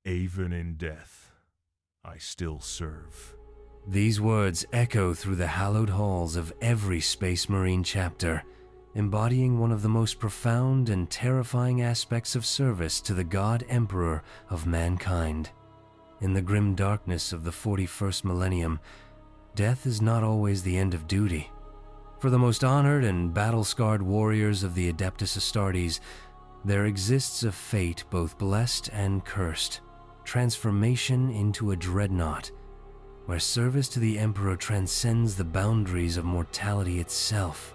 Even in death, I still serve. These words echo through the hallowed halls of every Space Marine chapter, embodying one of the most profound and terrifying aspects of service to the God Emperor of mankind. In the grim darkness of the 41st millennium, death is not always the end of duty. For the most honored and battle-scarred warriors of the Adeptus Astartes, there exists a fate both blessed and cursed, transformation into a Dreadnought, where service to the Emperor transcends the boundaries of mortality itself.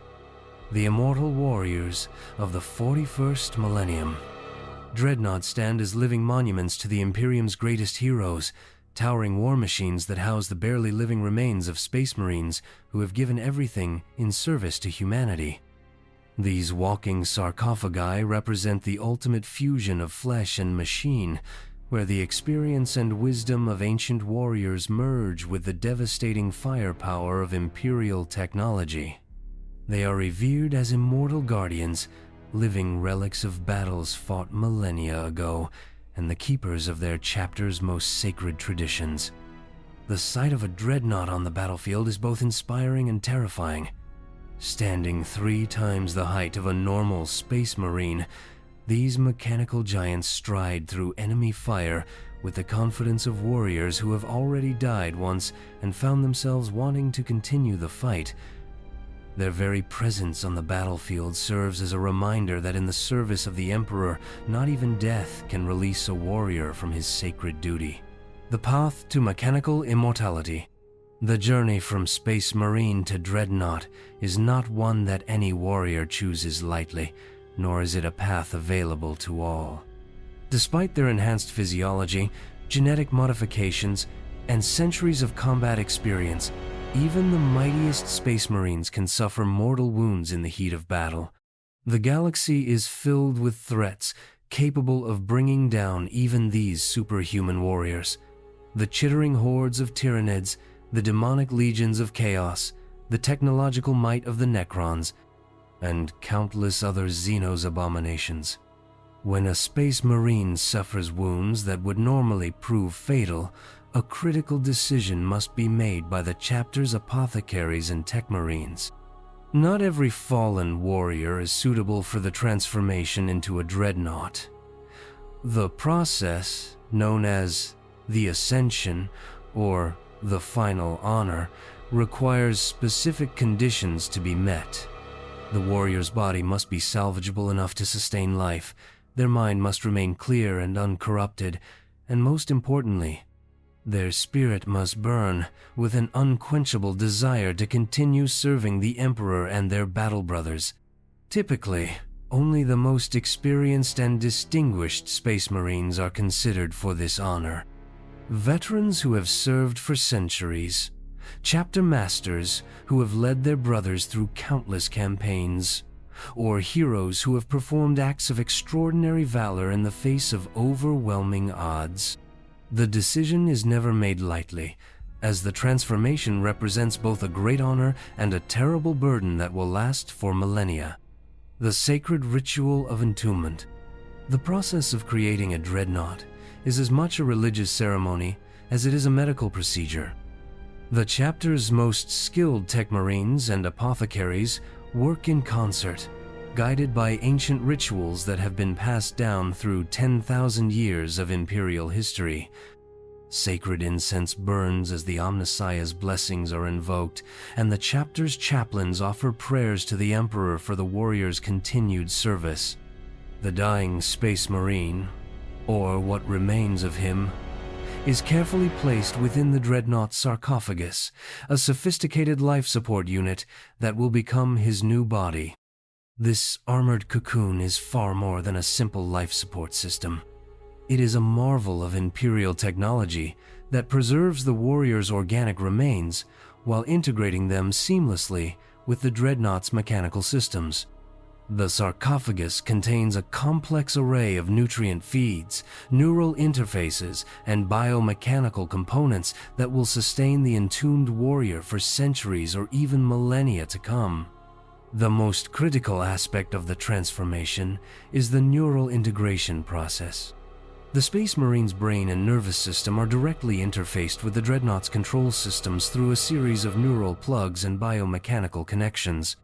The immortal warriors of the 41st millennium. Dreadnoughts stand as living monuments to the Imperium's greatest heroes, towering war machines that house the barely living remains of Space Marines who have given everything in service to humanity. These walking sarcophagi represent the ultimate fusion of flesh and machine, where the experience and wisdom of ancient warriors merge with the devastating firepower of Imperial technology. They are revered as immortal guardians, living relics of battles fought millennia ago, and the keepers of their chapter's most sacred traditions. The sight of a Dreadnought on the battlefield is both inspiring and terrifying. Standing 3 times the height of a normal Space Marine, these mechanical giants stride through enemy fire with the confidence of warriors who have already died once and found themselves wanting to continue the fight. Their very presence on the battlefield serves as a reminder that in the service of the Emperor, not even death can release a warrior from his sacred duty. The path to mechanical immortality. The journey from Space Marine to Dreadnought is not one that any warrior chooses lightly, nor is it a path available to all. Despite their enhanced physiology, genetic modifications, and centuries of combat experience, even the mightiest Space Marines can suffer mortal wounds in the heat of battle. The galaxy is filled with threats capable of bringing down even these superhuman warriors. The chittering hordes of Tyranids, the demonic legions of chaos, the technological might of the Necrons, and countless other Xenos abominations. When a Space Marine suffers wounds that would normally prove fatal, a critical decision must be made by the chapter's apothecaries and tech marines. Not every fallen warrior is suitable for the transformation into a Dreadnought. The process, known as the Ascension or the Final Honor, requires specific conditions to be met. The warrior's body must be salvageable enough to sustain life, their mind must remain clear and uncorrupted, and most importantly, their spirit must burn with an unquenchable desire to continue serving the Emperor and their battle brothers. Typically, only the most experienced and distinguished Space Marines are considered for this honor. Veterans who have served for centuries, chapter masters who have led their brothers through countless campaigns, or heroes who have performed acts of extraordinary valor in the face of overwhelming odds. The decision is never made lightly, as the transformation represents both a great honor and a terrible burden that will last for millennia. The sacred ritual of entombment. The process of creating a Dreadnought is as much a religious ceremony as it is a medical procedure. The chapter's most skilled tech marines and apothecaries work in concert, guided by ancient rituals that have been passed down through 10,000 years of Imperial history. Sacred incense burns as the Omnissiah's blessings are invoked, and the chapter's chaplains offer prayers to the Emperor for the warrior's continued service. The dying Space Marine, or what remains of him, is carefully placed within the Dreadnought sarcophagus, a sophisticated life support unit that will become his new body. This armored cocoon is far more than a simple life support system. It is a marvel of Imperial technology that preserves the warrior's organic remains while integrating them seamlessly with the Dreadnought's mechanical systems. The sarcophagus contains a complex array of nutrient feeds, neural interfaces, and biomechanical components that will sustain the entombed warrior for centuries or even millennia to come. The most critical aspect of the transformation is the neural integration process. The Space Marine's brain and nervous system are directly interfaced with the Dreadnought's control systems through a series of neural plugs and biomechanical connections.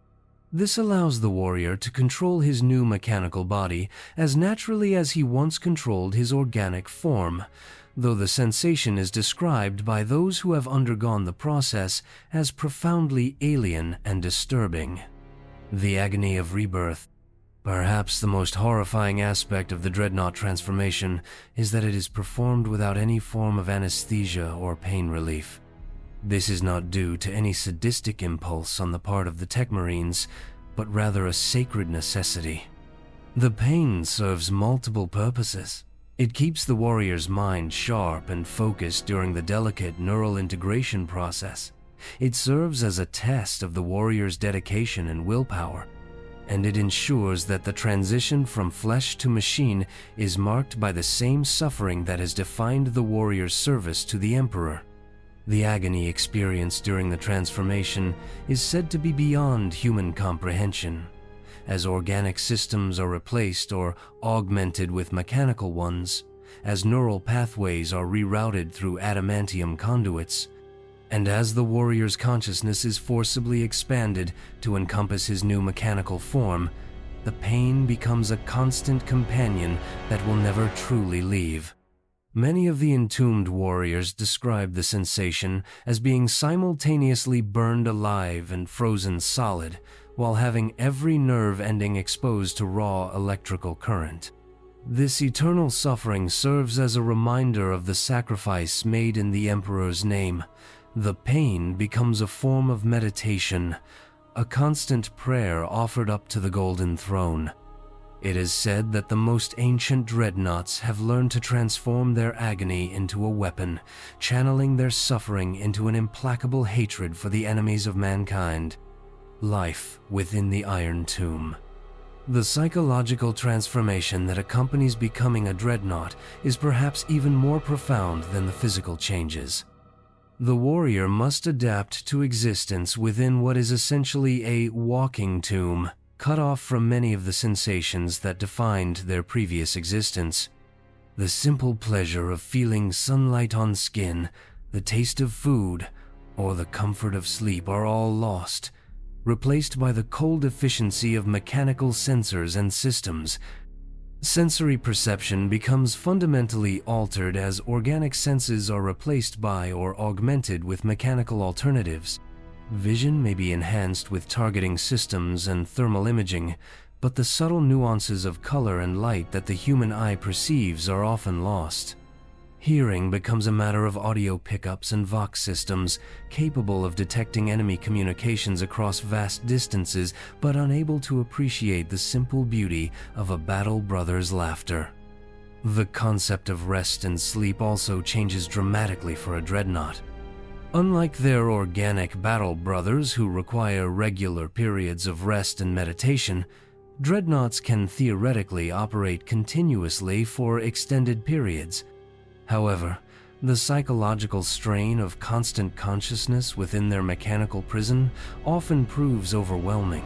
This allows the warrior to control his new mechanical body as naturally as he once controlled his organic form, though the sensation is described by those who have undergone the process as profoundly alien and disturbing. The agony of rebirth. Perhaps the most horrifying aspect of the Dreadnought transformation is that it is performed without any form of anesthesia or pain relief. This is not due to any sadistic impulse on the part of the Tech Marines, but rather a sacred necessity. The pain serves multiple purposes. It keeps the warrior's mind sharp and focused during the delicate neural integration process. It serves as a test of the warrior's dedication and willpower, and it ensures that the transition from flesh to machine is marked by the same suffering that has defined the warrior's service to the Emperor. The agony experienced during the transformation is said to be beyond human comprehension, as organic systems are replaced or augmented with mechanical ones, as neural pathways are rerouted through adamantium conduits, and as the warrior's consciousness is forcibly expanded to encompass his new mechanical form, the pain becomes a constant companion that will never truly leave. Many of the entombed warriors describe the sensation as being simultaneously burned alive and frozen solid, while having every nerve ending exposed to raw electrical current. This eternal suffering serves as a reminder of the sacrifice made in the Emperor's name. The pain becomes a form of meditation, a constant prayer offered up to the Golden Throne. It is said that the most ancient Dreadnoughts have learned to transform their agony into a weapon, channeling their suffering into an implacable hatred for the enemies of mankind. Life within the Iron Tomb. The psychological transformation that accompanies becoming a Dreadnought is perhaps even more profound than the physical changes. The warrior must adapt to existence within what is essentially a walking tomb, cut off from many of the sensations that defined their previous existence. The simple pleasure of feeling sunlight on skin, the taste of food, or the comfort of sleep are all lost, replaced by the cold efficiency of mechanical sensors and systems. Sensory perception becomes fundamentally altered as organic senses are replaced by or augmented with mechanical alternatives. Vision may be enhanced with targeting systems and thermal imaging, but the subtle nuances of color and light that the human eye perceives are often lost. Hearing becomes a matter of audio pickups and vox systems, capable of detecting enemy communications across vast distances, but unable to appreciate the simple beauty of a battle brother's laughter. The concept of rest and sleep also changes dramatically for a Dreadnought. Unlike their organic battle brothers who require regular periods of rest and meditation, Dreadnoughts can theoretically operate continuously for extended periods. However, the psychological strain of constant consciousness within their mechanical prison often proves overwhelming.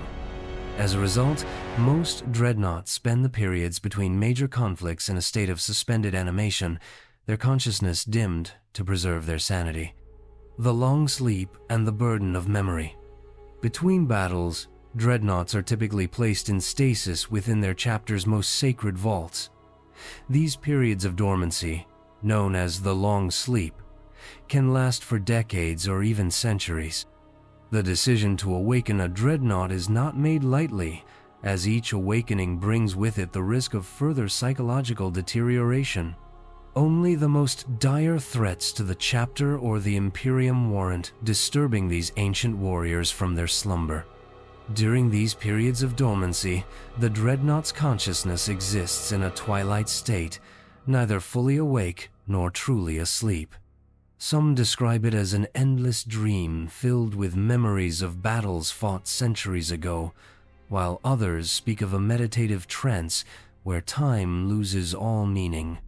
As a result, most Dreadnoughts spend the periods between major conflicts in a state of suspended animation, their consciousness dimmed to preserve their sanity. The long sleep and the burden of memory. Between battles, Dreadnoughts are typically placed in stasis within their chapter's most sacred vaults. These periods of dormancy, known as the long sleep, can last for decades or even centuries. The decision to awaken a Dreadnought is not made lightly, as each awakening brings with it the risk of further psychological deterioration. Only the most dire threats to the chapter or the Imperium warrant disturbing these ancient warriors from their slumber. During these periods of dormancy, the Dreadnought's consciousness exists in a twilight state, neither fully awake nor truly asleep. Some describe it as an endless dream filled with memories of battles fought centuries ago, while others speak of a meditative trance where time loses all meaning.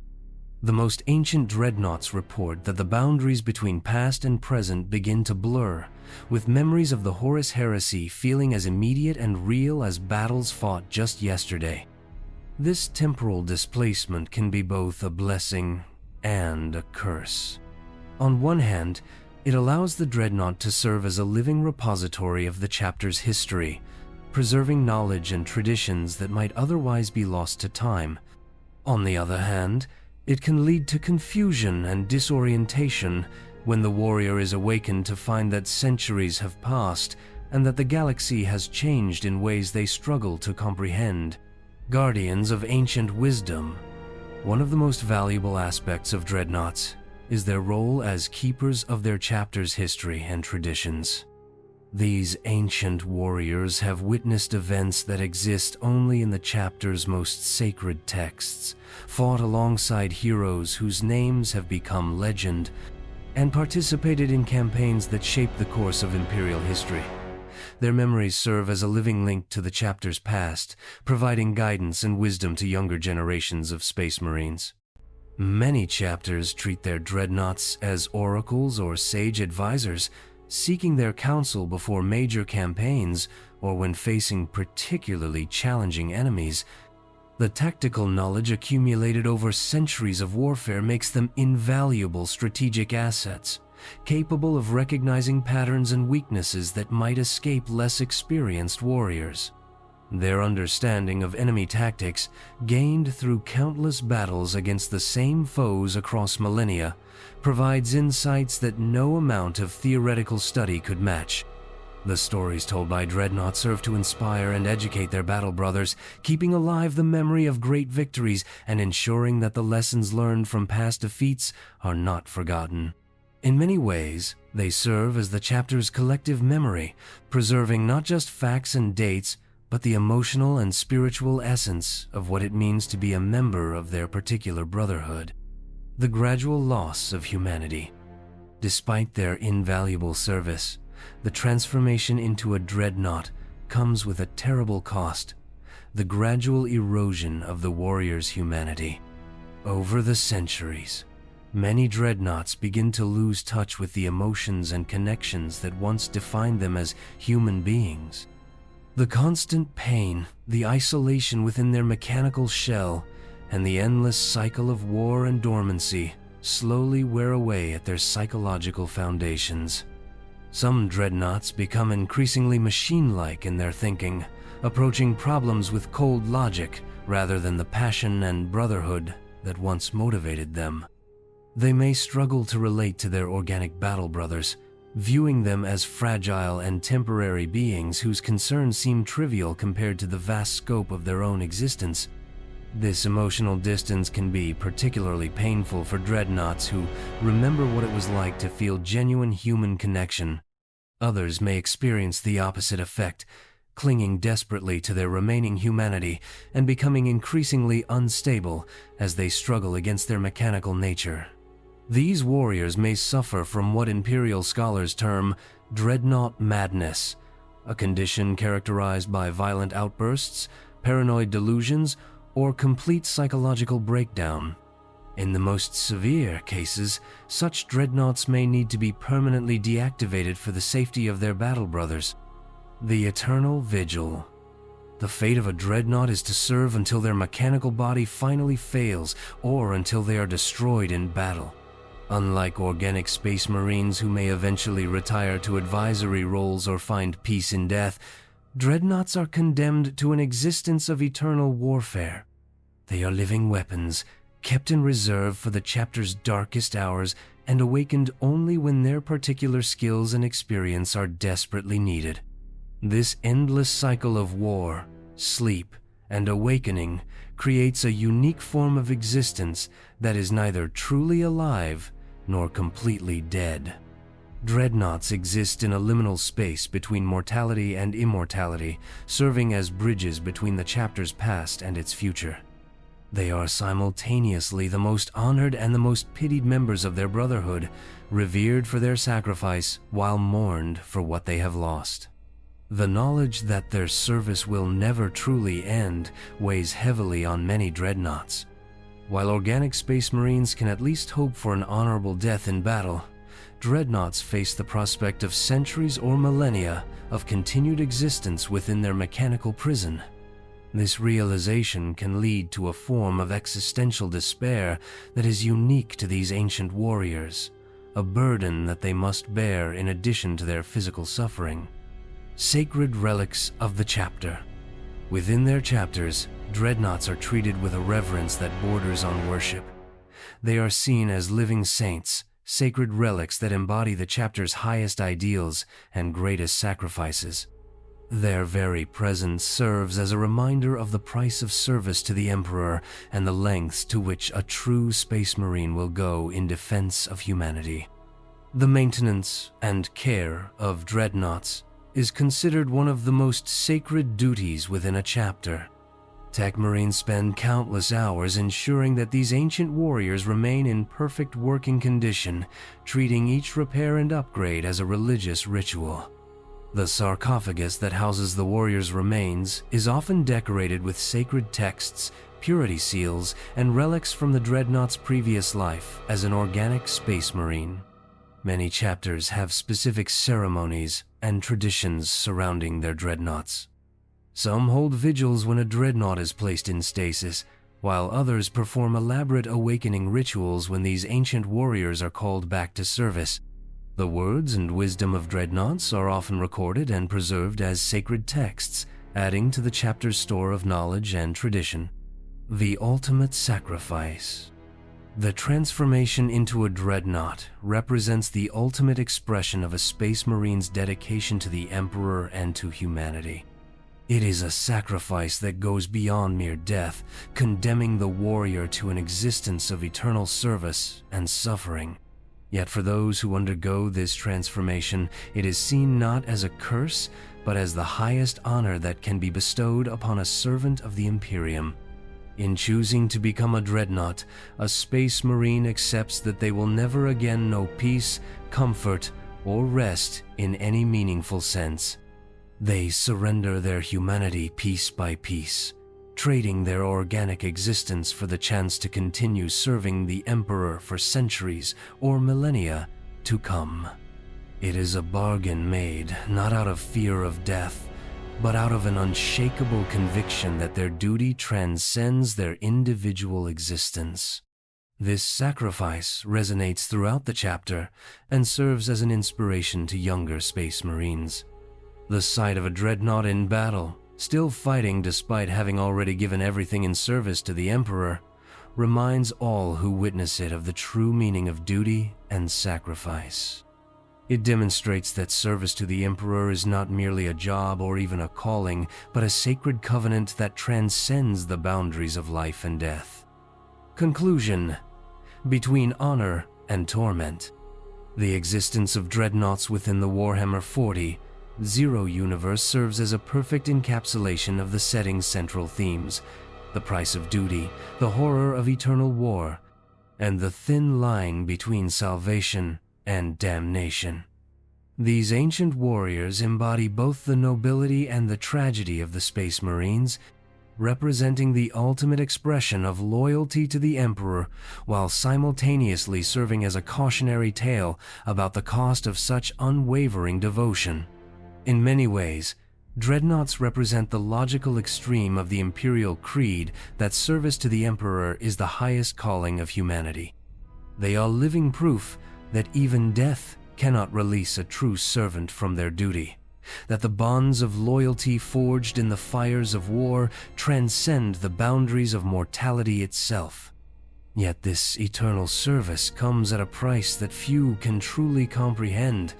The most ancient Dreadnoughts report that the boundaries between past and present begin to blur, with memories of the Horus heresy feeling as immediate and real as battles fought just yesterday. This temporal displacement can be both a blessing and a curse. On one hand, it allows the Dreadnought to serve as a living repository of the chapter's history, preserving knowledge and traditions that might otherwise be lost to time. On the other hand, it can lead to confusion and disorientation when the warrior is awakened to find that centuries have passed and that the galaxy has changed in ways they struggle to comprehend. Guardians of ancient wisdom. One of the most valuable aspects of Dreadnoughts is their role as keepers of their chapter's history and traditions. These ancient warriors have witnessed events that exist only in the chapter's most sacred texts, fought alongside heroes whose names have become legend, and participated in campaigns that shaped the course of Imperial history. Their memories serve as a living link to the chapter's past, providing guidance and wisdom to younger generations of Space Marines. Many chapters treat their Dreadnoughts as oracles or sage advisors, seeking their counsel before major campaigns or when facing particularly challenging enemies. The tactical knowledge accumulated over centuries of warfare makes them invaluable strategic assets, capable of recognizing patterns and weaknesses that might escape less experienced warriors. Their understanding of enemy tactics, gained through countless battles against the same foes across millennia, provides insights that no amount of theoretical study could match. The stories told by Dreadnought serve to inspire and educate their battle brothers, keeping alive the memory of great victories and ensuring that the lessons learned from past defeats are not forgotten. In many ways, they serve as the chapter's collective memory, preserving not just facts and dates, but the emotional and spiritual essence of what it means to be a member of their particular brotherhood. The gradual loss of humanity. Despite their invaluable service, the transformation into a Dreadnought comes with a terrible cost: the gradual erosion of the warrior's humanity. Over the centuries, many Dreadnoughts begin to lose touch with the emotions and connections that once defined them as human beings. The constant pain, the isolation within their mechanical shell, and the endless cycle of war and dormancy slowly wear away at their psychological foundations. Some Dreadnoughts become increasingly machine-like in their thinking, approaching problems with cold logic rather than the passion and brotherhood that once motivated them. They may struggle to relate to their organic battle brothers, viewing them as fragile and temporary beings whose concerns seem trivial compared to the vast scope of their own existence. This emotional distance can be particularly painful for Dreadnoughts who remember what it was like to feel genuine human connection. Others may experience the opposite effect, clinging desperately to their remaining humanity and becoming increasingly unstable as they struggle against their mechanical nature. These warriors may suffer from what Imperial scholars term Dreadnought madness, a condition characterized by violent outbursts, paranoid delusions, or complete psychological breakdown. In the most severe cases, such Dreadnoughts may need to be permanently deactivated for the safety of their battle brothers. The eternal vigil. The fate of a Dreadnought is to serve until their mechanical body finally fails or until they are destroyed in battle. Unlike organic Space Marines who may eventually retire to advisory roles or find peace in death, Dreadnoughts are condemned to an existence of eternal warfare. They are living weapons, kept in reserve for the chapter's darkest hours and awakened only when their particular skills and experience are desperately needed. This endless cycle of war, sleep, and awakening creates a unique form of existence that is neither truly alive nor completely dead. Dreadnoughts exist in a liminal space between mortality and immortality, serving as bridges between the chapter's past and its future. They are simultaneously the most honored and the most pitied members of their brotherhood, revered for their sacrifice while mourned for what they have lost. The knowledge that their service will never truly end weighs heavily on many Dreadnoughts. While organic Space Marines can at least hope for an honorable death in battle, Dreadnoughts face the prospect of centuries or millennia of continued existence within their mechanical prison. This realization can lead to a form of existential despair that is unique to these ancient warriors, a burden that they must bear in addition to their physical suffering. Sacred relics of the chapter. Within their chapters, dreadnoughts are treated with a reverence that borders on worship. They are seen as living saints, sacred relics that embody the chapter's highest ideals and greatest sacrifices. Their very presence serves as a reminder of the price of service to the Emperor and the lengths to which a true Space Marine will go in defense of humanity. The maintenance and care of dreadnoughts is considered one of the most sacred duties within a chapter. Tech Marines spend countless hours ensuring that these ancient warriors remain in perfect working condition, treating each repair and upgrade as a religious ritual. The sarcophagus that houses the warrior's remains is often decorated with sacred texts, purity seals, and relics from the dreadnought's previous life as an organic space marine. Many chapters have specific ceremonies and traditions surrounding their dreadnoughts. Some hold vigils when a dreadnought is placed in stasis, while others perform elaborate awakening rituals when these ancient warriors are called back to service. The words and wisdom of dreadnoughts are often recorded and preserved as sacred texts, adding to the chapter's store of knowledge and tradition. The ultimate sacrifice. The transformation into a dreadnought represents the ultimate expression of a Space Marine's dedication to the Emperor and to humanity. It is a sacrifice that goes beyond mere death, condemning the warrior to an existence of eternal service and suffering. Yet for those who undergo this transformation, it is seen not as a curse, but as the highest honor that can be bestowed upon a servant of the Imperium. In choosing to become a dreadnought, a Space Marine accepts that they will never again know peace, comfort, or rest in any meaningful sense. They surrender their humanity piece by piece, trading their organic existence for the chance to continue serving the Emperor for centuries or millennia to come. It is a bargain made not out of fear of death, but out of an unshakable conviction that their duty transcends their individual existence. This sacrifice resonates throughout the chapter and serves as an inspiration to younger Space Marines. The sight of a dreadnought in battle, still fighting despite having already given everything in service to the Emperor, reminds all who witness it of the true meaning of duty and sacrifice. It demonstrates that service to the Emperor is not merely a job or even a calling, but a sacred covenant that transcends the boundaries of life and death. Conclusion. Between honor and torment. The existence of dreadnoughts within the Warhammer 40 Zero universe serves as a perfect encapsulation of the setting's central themes: the price of duty, the horror of eternal war, and the thin line between salvation and damnation. These ancient warriors embody both the nobility and the tragedy of the Space Marines, representing the ultimate expression of loyalty to the Emperor while simultaneously serving as a cautionary tale about the cost of such unwavering devotion. In many ways, dreadnoughts represent the logical extreme of the imperial creed that service to the Emperor is the highest calling of humanity. They are living proof that even death cannot release a true servant from their duty, that the bonds of loyalty forged in the fires of war transcend the boundaries of mortality itself. Yet this eternal service comes at a price that few can truly comprehend: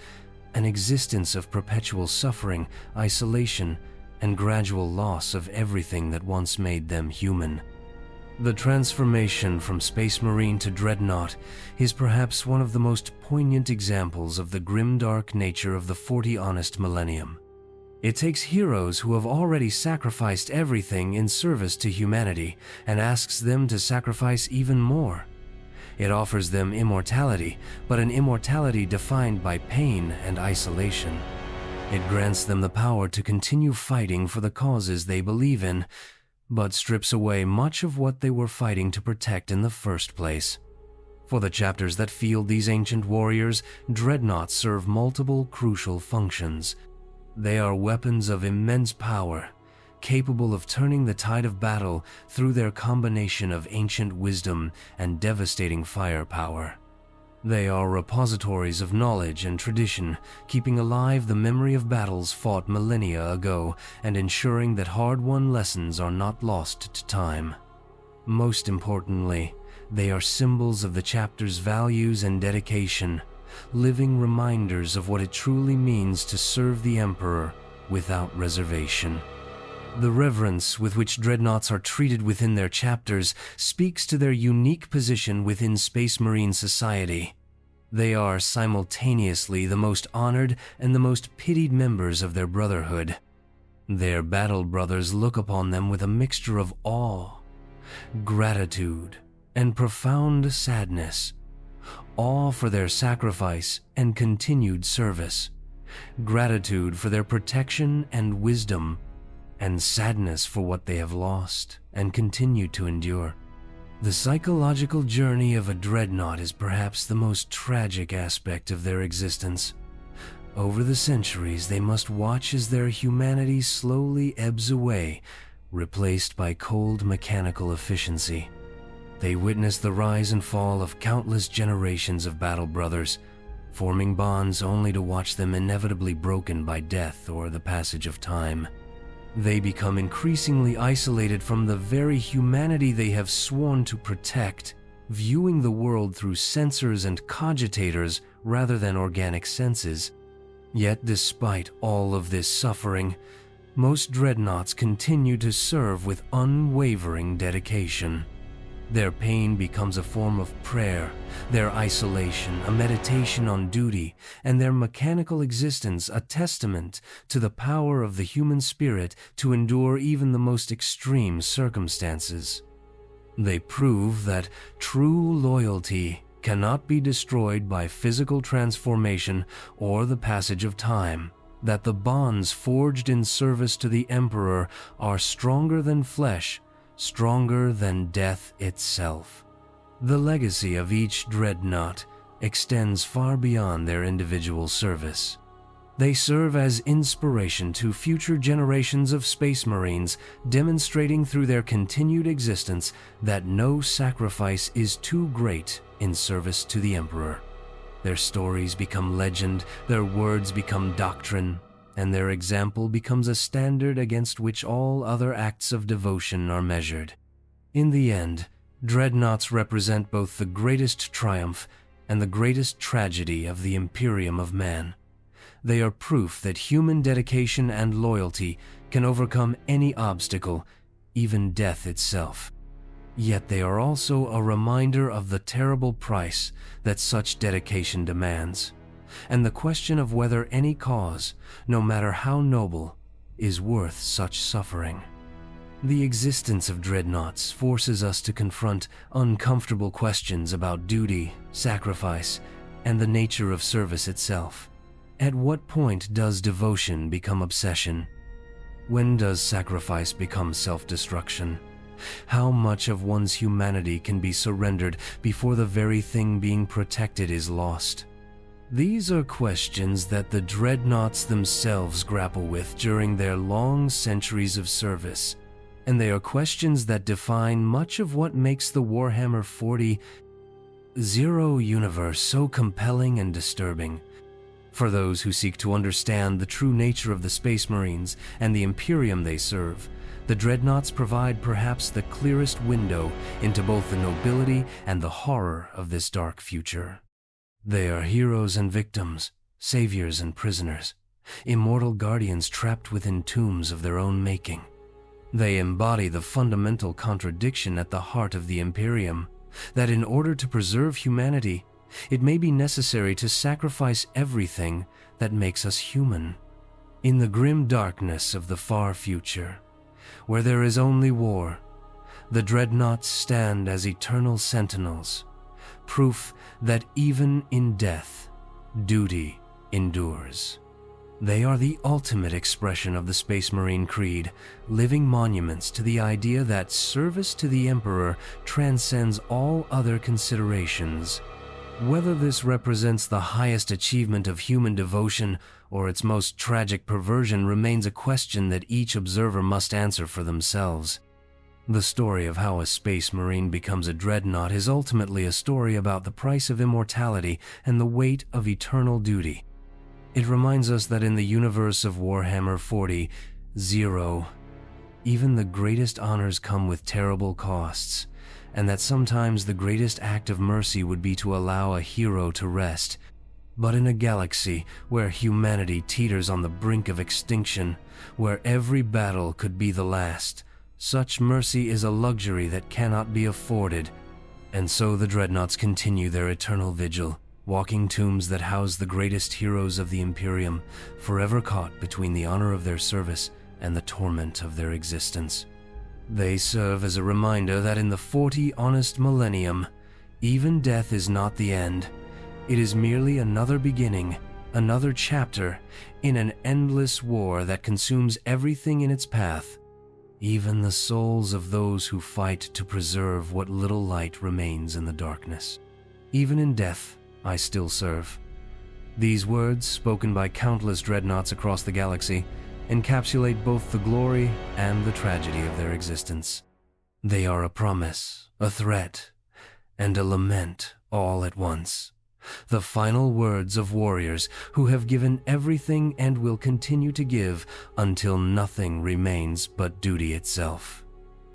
an existence of perpetual suffering, isolation, and gradual loss of everything that once made them human. The transformation from Space Marine to Dreadnought is perhaps one of the most poignant examples of the grimdark nature of the 40 Honest Millennium. It takes heroes who have already sacrificed everything in service to humanity and asks them to sacrifice even more. It offers them immortality, but an immortality defined by pain and isolation. It grants them the power to continue fighting for the causes they believe in, but strips away much of what they were fighting to protect in the first place. For the chapters that field these ancient warriors, dreadnoughts serve multiple crucial functions. They are weapons of immense power, capable of turning the tide of battle through their combination of ancient wisdom and devastating firepower. They are repositories of knowledge and tradition, keeping alive the memory of battles fought millennia ago and ensuring that hard-won lessons are not lost to time. Most importantly, they are symbols of the chapter's values and dedication, living reminders of what it truly means to serve the Emperor without reservation. The reverence with which Dreadnoughts are treated within their chapters speaks to their unique position within Space Marine society. They are simultaneously the most honored and the most pitied members of their brotherhood. Their battle brothers look upon them with a mixture of awe, gratitude, and profound sadness. Awe for their sacrifice and continued service, gratitude for their protection and wisdom, and sadness for what they have lost and continue to endure. The psychological journey of a dreadnought is perhaps the most tragic aspect of their existence. Over the centuries, they must watch as their humanity slowly ebbs away, replaced by cold mechanical efficiency. They witness the rise and fall of countless generations of battle brothers, forming bonds only to watch them inevitably broken by death or the passage of time. They become increasingly isolated from the very humanity they have sworn to protect, viewing the world through sensors and cogitators rather than organic senses. Yet despite all of this suffering, most dreadnoughts continue to serve with unwavering dedication. Their pain becomes a form of prayer, their isolation a meditation on duty, and their mechanical existence a testament to the power of the human spirit to endure even the most extreme circumstances. They prove that true loyalty cannot be destroyed by physical transformation or the passage of time, that the bonds forged in service to the Emperor are stronger than flesh, stronger than death itself. The legacy of each dreadnought extends far beyond their individual service. They serve as inspiration to future generations of Space Marines, demonstrating through their continued existence that no sacrifice is too great in service to the Emperor. Their stories become legend, their words become doctrine, and their example becomes a standard against which all other acts of devotion are measured. In the end, dreadnoughts represent both the greatest triumph and the greatest tragedy of the Imperium of man. They are proof that human dedication and loyalty can overcome any obstacle, even death itself. Yet they are also a reminder of the terrible price that such dedication demands, and the question of whether any cause, no matter how noble, is worth such suffering. The existence of dreadnoughts forces us to confront uncomfortable questions about duty, sacrifice, and the nature of service itself. At what point does devotion become obsession? When does sacrifice become self-destruction? How much of one's humanity can be surrendered before the very thing being protected is lost? These are questions that the dreadnoughts themselves grapple with during their long centuries of service, and they are questions that define much of what makes the Warhammer 40,000 universe so compelling and disturbing. For those who seek to understand the true nature of the Space Marines and the Imperium they serve, the Dreadnoughts provide perhaps the clearest window into both the nobility and the horror of this dark future. They are heroes and victims, saviors and prisoners, immortal guardians trapped within tombs of their own making. They embody the fundamental contradiction at the heart of the Imperium, that in order to preserve humanity, it may be necessary to sacrifice everything that makes us human. In the grim darkness of the far future, where there is only war, the Dreadnoughts stand as eternal sentinels, proof that even in death, duty endures. They are the ultimate expression of the Space Marine creed, living monuments to the idea that service to the Emperor transcends all other considerations. Whether this represents the highest achievement of human devotion or its most tragic perversion remains a question that each observer must answer for themselves. The story of how a space marine becomes a dreadnought is ultimately a story about the price of immortality and the weight of eternal duty. It reminds us that in the universe of Warhammer 40,0, even the greatest honors come with terrible costs, and that sometimes the greatest act of mercy would be to allow a hero to rest. But in a galaxy where humanity teeters on the brink of extinction, where every battle could be the last, such mercy is a luxury that cannot be afforded. And so the Dreadnoughts continue their eternal vigil, walking tombs that house the greatest heroes of the Imperium, forever caught between the honor of their service and the torment of their existence. They serve as a reminder that in the 40 honest millennium, even death is not the end. It is merely another beginning, another chapter in an endless war that consumes everything in its path, even the souls of those who fight to preserve what little light remains in the darkness. Even in death, I still serve. These words, spoken by countless dreadnoughts across the galaxy, encapsulate both the glory and the tragedy of their existence. They are a promise, a threat, and a lament all at once. The final words of warriors who have given everything and will continue to give until nothing remains but duty itself.